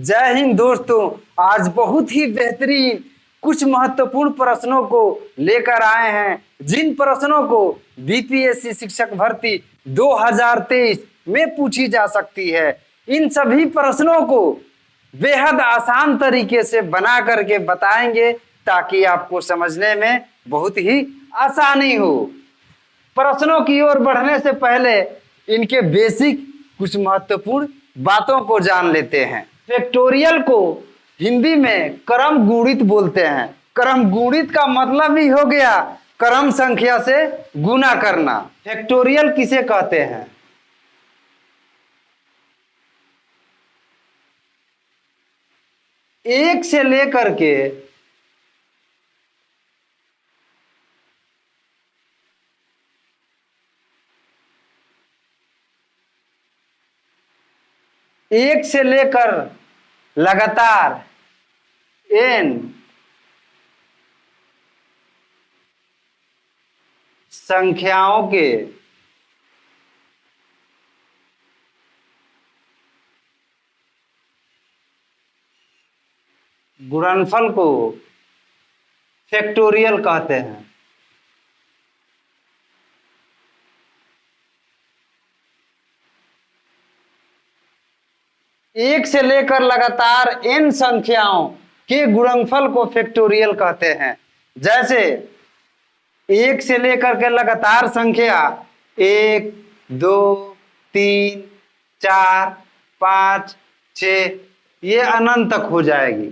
जय हिंद दोस्तों। आज बहुत ही बेहतरीन कुछ महत्वपूर्ण प्रश्नों को लेकर आए हैं, जिन प्रश्नों को बीपीएससी शिक्षक भर्ती 2023 में पूछी जा सकती है। इन सभी प्रश्नों को बेहद आसान तरीके से बना करके बताएंगे ताकि आपको समझने में बहुत ही आसानी हो। प्रश्नों की ओर बढ़ने से पहले इनके बेसिक कुछ महत्वपूर्ण बातों को जान लेते हैं। फैक्टोरियल को हिंदी में क्रम गुणित बोलते हैं। क्रम गुणित का मतलब ही हो गया क्रम संख्या से गुना करना। फैक्टोरियल किसे कहते हैं? एक से लेकर के एक से लेकर लगातार n संख्याओं के गुणनफल को फैक्टोरियल कहते हैं। एक से लेकर लगातार n संख्याओं के गुणनफल को फैक्टोरियल कहते हैं। जैसे एक से लेकर के लगातार संख्या 1, 2, 3, 4, 5, 6 ये अनंत तक हो जाएगी।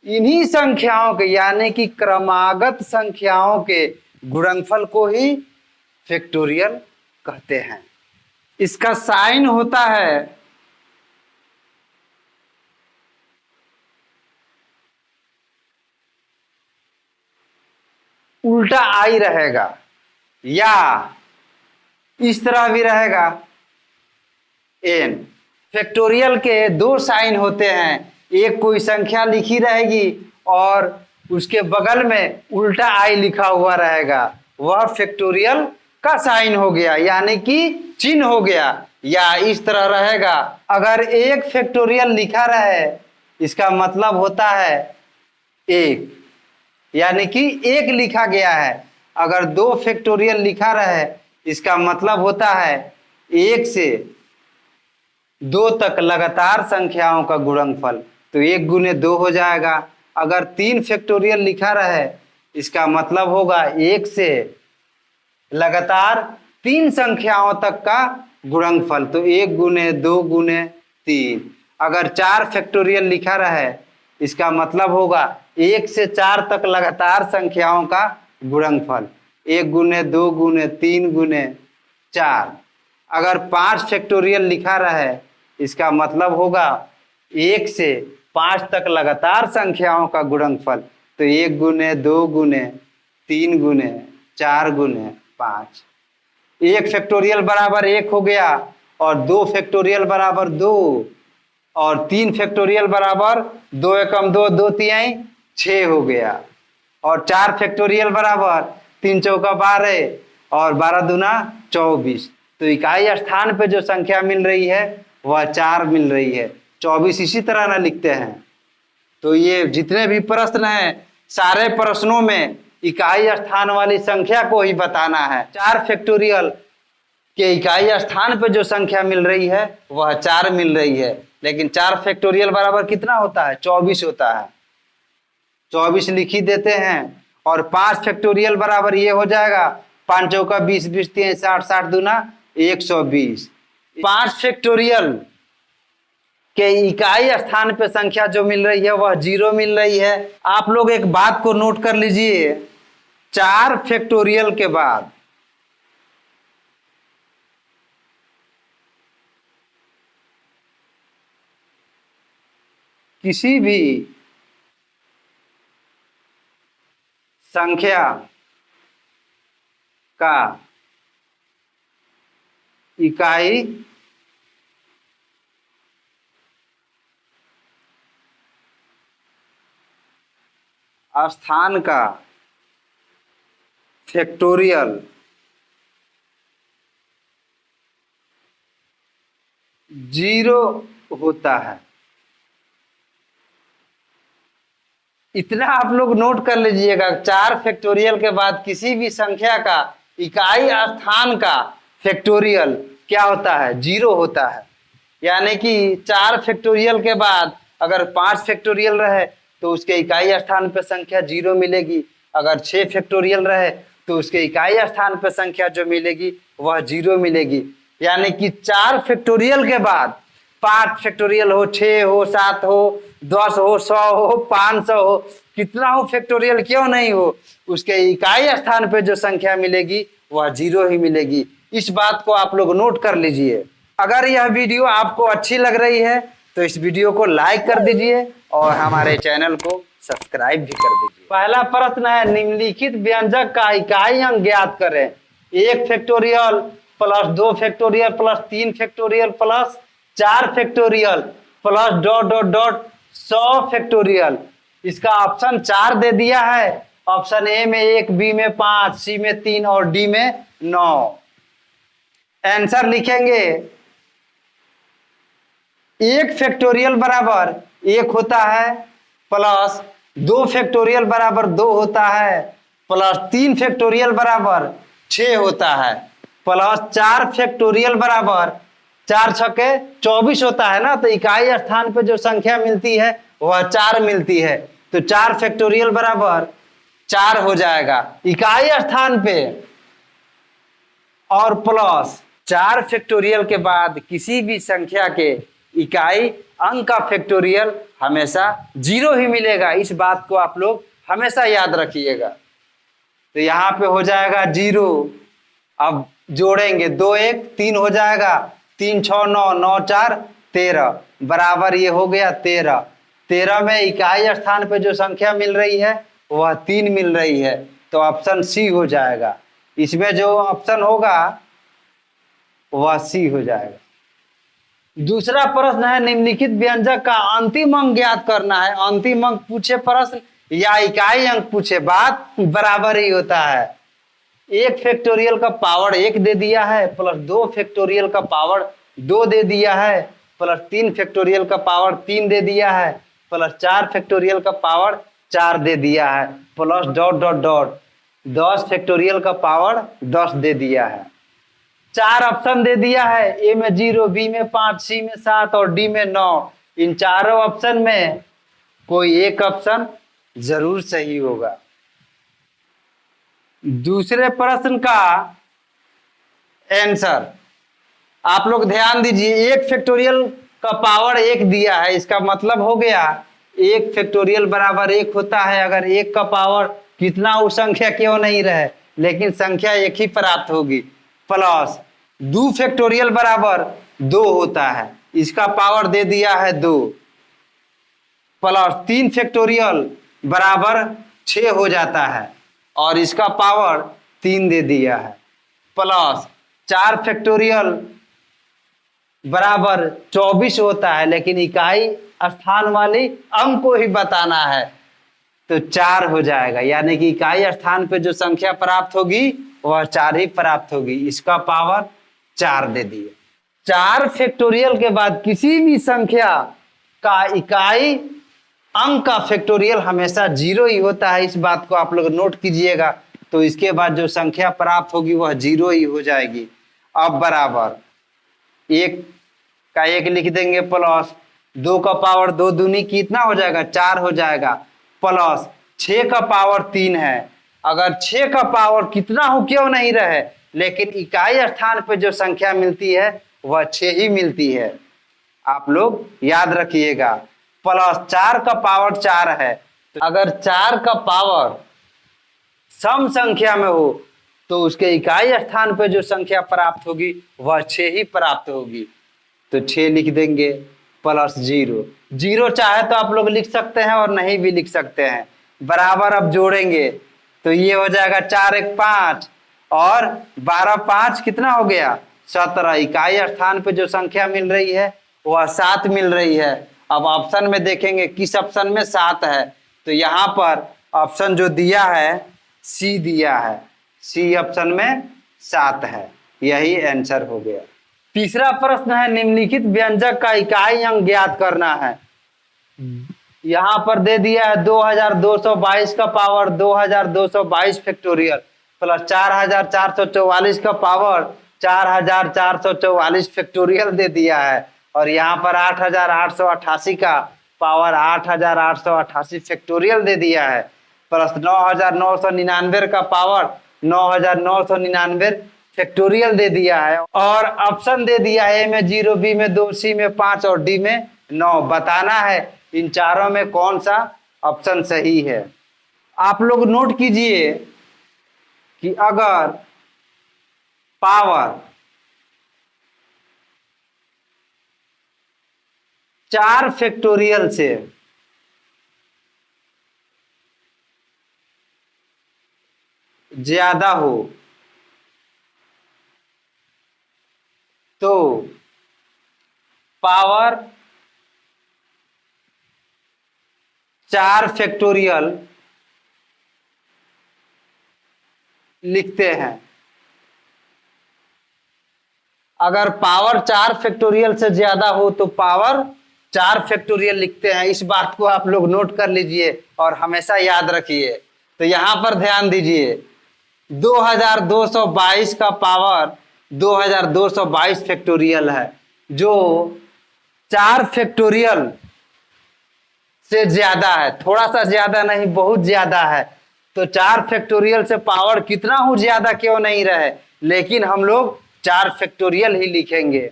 इन्हीं संख्याओं के यानी कि क्रमागत संख्याओं के गुणनफल को ही फैक्टोरियल कहते हैं। इसका साइन होता है उल्टा आई रहेगा या इस तरह भी रहेगा n। फैक्टोरियल के दो साइन होते हैं, एक कोई संख्या लिखी रहेगी और उसके बगल में उल्टा आई लिखा हुआ रहेगा, वह फैक्टोरियल का साइन हो गया यानी कि चिन्ह हो गया। या इस तरह रहेगा, अगर एक फैक्टोरियल लिखा रहे इसका मतलब होता है एक, यानी कि एक लिखा गया है। अगर दो फैक्टोरियल लिखा रहे इसका मतलब होता है एक से दो तक लगातार संख्याओं का गुणनफल, तो 1 गुने 2 हो जाएगा। अगर 3 फैक्टोरियल लिखा रहे इसका मतलब होगा 1 से लगातार 3 संख्याओं तक का गुणनफल, तो 1 गुने 2 गुने 3। अगर 4 फैक्टोरियल लिखा रहे इसका मतलब होगा 1 से 4 तक लगातार संख्याओं का गुणनफल, 1 गुने 2 गुने 3 गुने 4। अगर 5 फैक्टोरियल लिखा रहे इसका मतलब होगा 1 से 5 तक लगातार संख्याओं का गुणनफल, तो 1 गुने 2 गुने 3 गुने 4 गुने 5। 1 फैक्टोरियल बराबर 1 हो गया और 2 फैक्टोरियल बराबर 2 और 3 फैक्टोरियल बराबर 2 एकम 2 2 तिहाई 6 हो गया और 4 फैक्टोरियल बराबर 3 चौका 12 और 12 दूना 24। तो इकाई स्थान पे जो संख्या मिल रही है वह 4 मिल रही है। 24 इसी तरह ना लिखते हैं। तो ये जितने भी प्रश्न हैं सारे प्रश्नों में इकाई स्थान वाली संख्या को ही बताना है। 4 फैक्टोरियल के इकाई स्थान पे जो संख्या मिल रही है वह 4 मिल रही है, लेकिन 4 फैक्टोरियल बराबर कितना होता है? 24 होता है। 24 लिख ही देते हैं और 5 फैक्टोरियल बराबर ये हो जाएगा 5 चौका 20 20 3 60 60 दूना 120। 5 फैक्टोरियल के इकाई स्थान पे संख्या जो मिल रही है वह 0 मिल रही है। आप लोग एक बात को नोट कर लीजिए, 4 फैक्टोरियल के बाद किसी भी संख्या का इकाई स्थान का फैक्टोरियल 0 होता है। इतना आप लोग नोट कर लीजिएगा, 4 फैक्टोरियल के बाद किसी भी संख्या का इकाई स्थान का फैक्टोरियल क्या होता है? 0 होता है। यानी कि 4 फैक्टोरियल के बाद अगर 5 फैक्टोरियल रहे तो उसके इकाई स्थान पे संख्या 0 मिलेगी। अगर 6 फैक्टोरियल रहे तो उसके इकाई स्थान पे संख्या जो मिलेगी वह 0 मिलेगी। यानी कि 4 फैक्टोरियल के बाद 5 फैक्टोरियल हो, 6 हो, 7 हो, 10 हो, 100 हो, 500 हो, कितना हो फैक्टोरियल क्यों नहीं हो, उसके इकाई स्थान पे जो संख्या मिलेगी वह 0 ही मिलेगी। इस बात को आप लोग नोट कर लीजिए। अगर यह वीडियो आपको अच्छी लग रही है तो इस वीडियो को लाइक कर दीजिए और हमारे चैनल को सब्सक्राइब भी कर दीजिए। पहला प्रश्न है, निम्नलिखित व्यंजक का इकाई अंक ज्ञात करें। 1 factorial plus 2 factorial plus 3 factorial plus 4 factorial plus dot dot dot 100 factorial. इसका ऑप्शन 4 दे दिया है। ऑप्शन ए में 1, बी में 5, सी में 3 और डी में 9। आंसर लिखेंगे, 1 फैक्टोरियल बराबर 1 होता है, प्लस 2 फैक्टोरियल बराबर 2 होता है, प्लस 3 फैक्टोरियल बराबर 6 होता है, प्लस 4 फैक्टोरियल बराबर 4 छक्के 24 होता है ना। तो इकाई स्थान पे जो संख्या मिलती है वह 4 मिलती है। तो 4 फैक्टोरियल बराबर 4 हो जाएगा इकाई स्थान पे, और प्लस 4 फैक्टोरियल के बाद किसी भी संख्या के इकाई अंक का फैक्टोरियल हमेशा 0 ही मिलेगा। इस बात को आप लोग हमेशा याद रखिएगा। तो यहाँ पे हो जाएगा 0। अब जोड़ेंगे 2 1 3 हो जाएगा, 3 6 9 9 4 13 बराबर ये हो गया 13। 13 में इकाई स्थान पे जो संख्या मिल रही है वह 3 मिल रही है। तो ऑप्शन सी हो जाएगा। इसमें जो ऑप्शन होगा वह सी हो जाएगा। दूसरा प्रश्न है, निम्नलिखित व्यंजक का अंतिम अंक ज्ञात करना है। अंतिम अंक पूछे प्रश्न या इकाई अंक पूछे, बात बराबर ही होता है। 1 फैक्टोरियल का पावर 1 दे दिया है, प्लस 2 फैक्टोरियल का पावर 2 दे दिया है, प्लस 3 फैक्टोरियल का पावर 3 दे दिया है, प्लस 4 फैक्टोरियल का पावर 4 दे दिया है, plus dot dot dot 10 factorial का पावर 10 दे दिया है। 4 ऑप्शन दे दिया है, ए में 0, बी में 5, सी में 7 और डी में 9। इन चारों ऑप्शन में कोई एक ऑप्शन जरूर सही होगा। दूसरे प्रश्न का आंसर आप लोग ध्यान दीजिए। 1 फैक्टोरियल का पावर 1 दिया है, इसका मतलब हो गया 1 फैक्टोरियल बराबर 1 होता है। अगर 1 का पावर कितना हो संख्या क्यों नहीं रहे, लेकिन संख्या 1 ही प्राप्त होगी। प्लस 2 फैक्टोरियल बराबर 2 होता है, इसका पावर दे दिया है 2। प्लस 3 फैक्टोरियल बराबर 6 हो जाता है और इसका पावर 3 दे दिया है। प्लस 4 फैक्टोरियल बराबर 24 होता है, लेकिन इकाई स्थान वाली अंक को ही बताना है। तो 4 हो जाएगा। यानी कि इकाई स्थान पे जो संख्या प्राप्त होगी वह 4 ही प्राप्त होगी। इसका पावर 4 दे दिए। 4 फैक्टोरियल के बाद किसी भी संख्या का इकाई अंक का फैक्टोरियल हमेशा 0 ही होता है। इस बात को आप लोग नोट कीजिएगा। तो इसके बाद जो संख्या प्राप्त होगी वह 0 ही हो जाएगी। अब बराबर 1 का 1 लिख देंगे, प्लस 2 का पावर 2 दूनी कितना हो जाएगा 4 हो जाएगा, प्लस 6 का पावर 3 है। अगर 6 का पावर कितना हो क्यों नहीं रहे, लेकिन इकाई स्थान पे जो संख्या मिलती है वह 6 ही मिलती है। आप लोग याद रखिएगा। प्लस 4 का पावर 4 है। तो अगर 4 का पावर सम संख्या में हो तो उसके इकाई स्थान पे जो संख्या प्राप्त होगी वह 6 ही प्राप्त होगी। तो 6 लिख देंगे, प्लस 0। 0 चाहे तो आप लोग लिख सकते हैं और नहीं भी लिख सकते हैं। बराबर अब जोड़ेंगे तो ये हो जाएगा 4 1 5 और 12 5 कितना हो गया 17। इकाई स्थान पे जो संख्या मिल रही है वह 7 मिल रही है। अब ऑप्शन में देखेंगे किस ऑप्शन में 7 है। तो यहाँ पर ऑप्शन जो दिया है सी दिया है, सी ऑप्शन में 7 है। यही आंसर हो गया। तीसरा प्रश्न है, निम्नलिखित व्यंजक का इकाई अंक ज्ञात करना है। यहाँ पर दे दिया है 2222 का पावर 2222 फैक्टोरियल प्लस 4444 का पावर 4444 फैक्टोरियल दे दिया है, और यहाँ पर 8888 का पावर 8888 फैक्टोरियल दे दिया है, प्लस 9999 का पावर 9999 फैक्टोरियल दे दिया है, और ऑप्शन दे दिया है ए में 0, बी में 2, सी में 5 और डी में 9। बताना है इन चारों में कौन सा ऑप्शन सही है। आप लोग नोट कीजिए कि अगर पावर 4 फैक्टोरियल से ज्यादा हो तो पावर 4 फैक्टोरियल लिखते हैं। अगर पावर 4 फैक्टोरियल से ज्यादा हो तो पावर 4 फैक्टोरियल लिखते हैं। इस बात को आप लोग नोट कर लीजिए और हमेशा याद रखिए। तो यहां पर ध्यान दीजिए, 2222 का पावर 2222 फैक्टोरियल है, जो 4 फैक्टोरियल से ज्यादा है, थोड़ा सा ज्यादा नहीं, बहुत ज्यादा है। तो 4 फैक्टोरियल से पावर कितना हो ज्यादा क्यों नहीं रहे, लेकिन हम लोग 4 फैक्टोरियल ही लिखेंगे।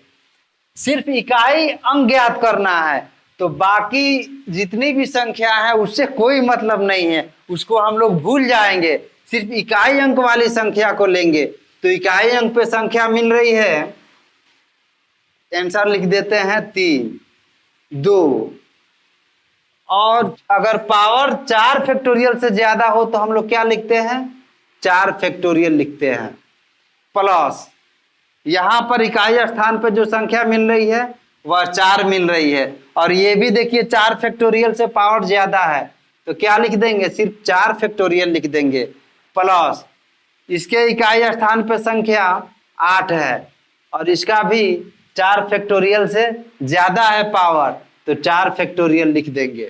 सिर्फ इकाई अंक ज्ञात करना है, तो बाकी जितनी भी संख्या है उससे कोई मतलब नहीं है, उसको हम लोग भूल जाएंगे, सिर्फ इकाई अंक वाली संख्या को लेंगे। तो इकाई अंक पे संख्या मिल रही है, आंसर लिख देते हैं 3, 2। और अगर पावर 4 फैक्टोरियल से ज्यादा हो तो हम लोग क्या लिखते हैं, 4 फैक्टोरियल लिखते हैं, प्लस यहां पर इकाई स्थान पर जो संख्या मिल रही है वह 4 मिल रही है, और ये भी देखिए 4 फैक्टोरियल से पावर ज्यादा है, तो क्या लिख देंगे, सिर्फ 4 फैक्टोरियल लिख देंगे, प्लस इसके इकाई स्थान पर संख्या 8 है और इसका भी 4 फैक्टोरियल से ज्यादा है पावर, तो 4 फैक्टोरियल लिख देंगे,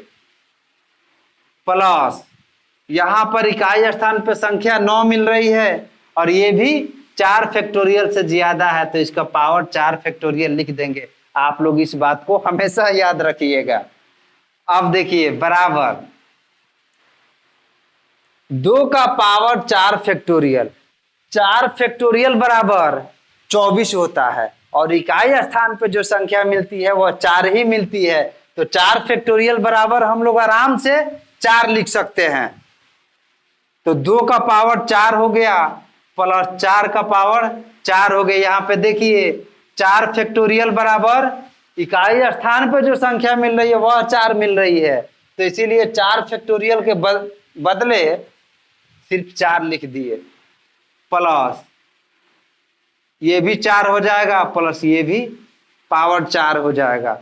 प्लस यहां पर इकाई स्थान पर संख्या 9 मिल रही है और ये भी 4 फैक्टोरियल से ज्यादा है, तो इसका पावर 4 फैक्टोरियल लिख देंगे। आप लोग इस बात को हमेशा याद रखिएगा। अब देखिए, बराबर 2 का पावर 4 फैक्टोरियल, 4 फैक्टोरियल बराबर 24 होता है, और इकाई स्थान पे जो संख्या मिलती है वह 4 ही मिलती है, तो 4 फैक्टोरियल बराबर हम लोग आराम से 4 लिख सकते हैं। तो 2 का पावर 4 हो गया, प्लस 4 का पावर 4 हो गया। यहाँ पे देखिए 4 फैक्टोरियल बराबर इकाई स्थान पे जो संख्या मिल रही है वह 4 मिल रही है, तो इसीलिए 4 फैक्टोरियल के बदले सिर्फ 4 लिख दिए, प्लस ये भी 4 हो जाएगा, प्लस ये भी पावर 4 हो जाएगा।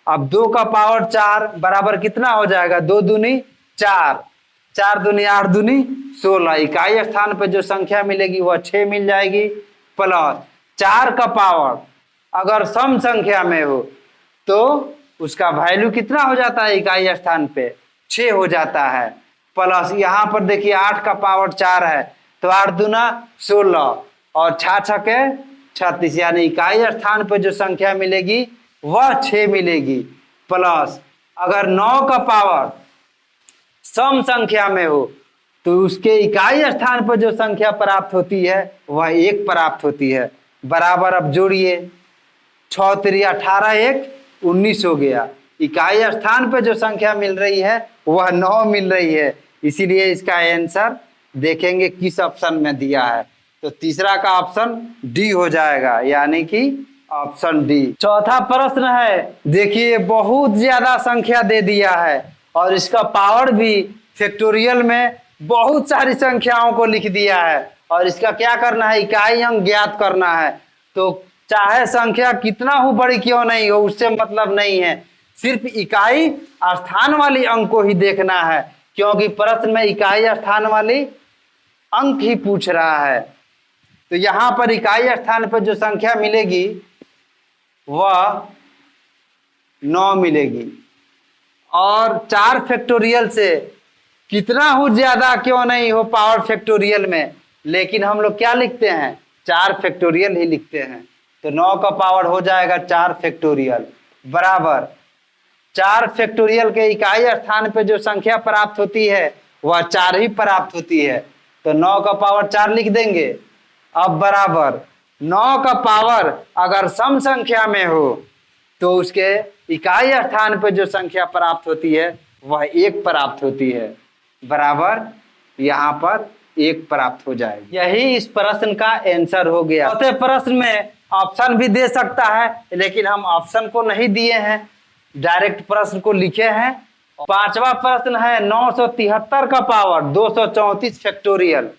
अब 2 का पावर 4 बराबर कितना हो जाएगा, 2 दूनी 4, 4 दूनी 8 दूनी 16, इकाई स्थान पर जो संख्या मिलेगी वह 6 मिल जाएगी, प्लस 4 का पावर अगर सम संख्या में हो तो उसका वैल्यू कितना हो जाता है, इकाई स्थान पे 6 हो जाता है, प्लस यहाँ पर देखिए 8 का पावर 4 है, तो 8 दूना 16 और 6 छके 36, यानी इकाई स्थान पर जो संख्या मिलेगी वह 6 मिलेगी, प्लस अगर 9 का पावर सम संख्या में हो तो उसके इकाई स्थान पर जो संख्या प्राप्त होती है वह 1 प्राप्त होती है। बराबर अब जोड़िए, 6 3 18, 1 19 हो गया। इकाई स्थान पर जो संख्या मिल रही है वह 9 मिल रही है, इसीलिए इसका आंसर देखेंगे किस ऑप्शन में दिया है, तो तीसरा का ऑप्शन डी हो जाएगा, यानी कि ऑप्शन डी। चौथा प्रश्न है, देखिए बहुत ज्यादा संख्या दे दिया है और इसका पावर भी फैक्टोरियल में बहुत सारी संख्याओं को लिख दिया है, और इसका क्या करना है, इकाई अंक ज्ञात करना है। तो चाहे संख्या कितना हो बड़ी क्यों नहीं हो, उससे मतलब नहीं है, सिर्फ इकाई स्थान वाली अंक को ही देखना है, क्योंकि प्रश्न में इकाई स्थान वाली अंक ही पूछ रहा है। तो यहां पर इकाई स्थान पर जो संख्या मिलेगी वह 9 मिलेगी, और 4 फैक्टोरियल से कितना हो ज्यादा क्यों नहीं हो पावर फैक्टोरियल में, लेकिन हम लोग क्या लिखते हैं, 4 फैक्टोरियल ही लिखते हैं। तो 9 का पावर हो जाएगा 4 फैक्टोरियल बराबर 4 फैक्टोरियल के इकाई स्थान पे जो संख्या प्राप्त होती है वह 4 ही प्राप्त होती है। तो 9 का पावर 4 लिख देंगे। अब बराबर 9 का पावर अगर सम संख्या में हो तो उसके इकाई स्थान पे जो संख्या प्राप्त होती है वह 1 प्राप्त होती है बराबर यहाँ पर 1 प्राप्त हो जाएगी। यही इस प्रश्न का आंसर हो गया। चौथे प्रश्न में ऑप्शन भी दे सकता है, लेकिन हम ऑप्शन को नहीं दिए हैं, डायरेक्ट प्रश्न को लिखे हैं। 5वां प्रश्न है 973 का पावर 234 फैक्टोरियल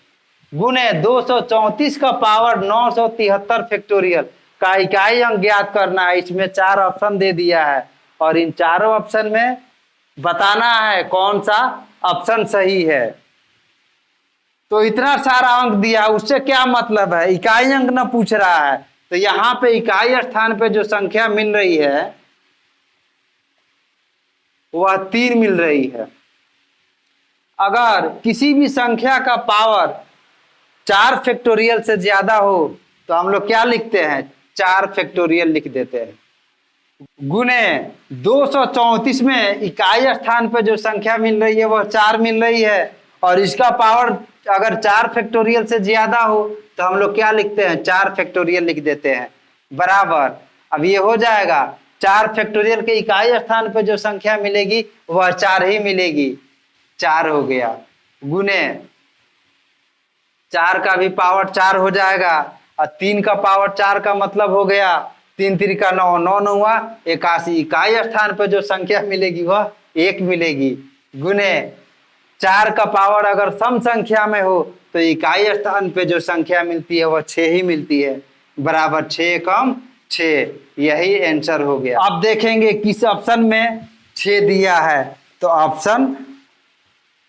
गुने 234 का पावर 973 फैक्टोरियल का इकाई अंक ज्ञात करना है। इसमें 4 ऑप्शन दे दिया है और इन चारों ऑप्शन में बताना है कौन सा ऑप्शन सही है। तो इतना सारा अंक दिया, उससे क्या मतलब है, इकाई अंक ना पूछ रहा है। तो यहाँ पे इकाई स्थान पे जो संख्या मिल रही है वह 3 मिल रही है। अगर किसी भी संख्या का पावर 4 फैक्टोरियल से ज्यादा हो तो हम लोग क्या लिखते हैं, 4 फैक्टोरियल लिख देते हैं गुने 234 में इकाई स्थान पे जो संख्या मिल रही है वह 4 मिल रही है और इसका पावर अगर 4 फैक्टोरियल से ज्यादा हो तो हम लोग क्या लिखते हैं, 4 फैक्टोरियल लिख देते हैं बराबर। अब ये हो जाएगा 4 फैक्टोरियल के इकाई स्थान पे जो संख्या मिलेगी वह 4 ही मिलेगी, 4 हो गया गुने 4 का भी पावर 4 हो जाएगा और 3 का पावर 4 का मतलब हो गया 3 3 का 9 9 9 81 इकाई स्थान पर जो संख्या मिलेगी वह 1 मिलेगी गुने 4 का पावर अगर सम संख्या में हो तो इकाई स्थान पे जो संख्या मिलती है वह 6 ही मिलती है बराबर 6 कम 6, यही आंसर हो गया। अब देखेंगे किस ऑप्शन में 6 दिया है, तो ऑप्शन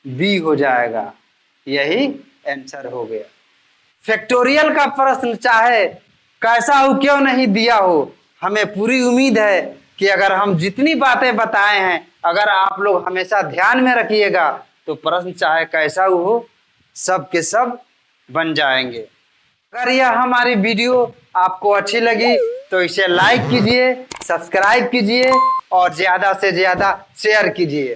बी हो जाएगा, यही आंसर हो गया। फैक्टोरियल का प्रश्न चाहे कैसा हो क्यों नहीं दिया हो, हमें पूरी उम्मीद है कि अगर हम जितनी बातें बताए हैं अगर आप लोग हमेशा ध्यान में रखिएगा तो प्रश्न चाहे कैसा हो सब के सब बन जाएंगे। अगर यह हमारी वीडियो आपको अच्छी लगी तो इसे लाइक कीजिए, सब्सक्राइब कीजिए और ज्यादा से ज्यादा शेयर कीजिए।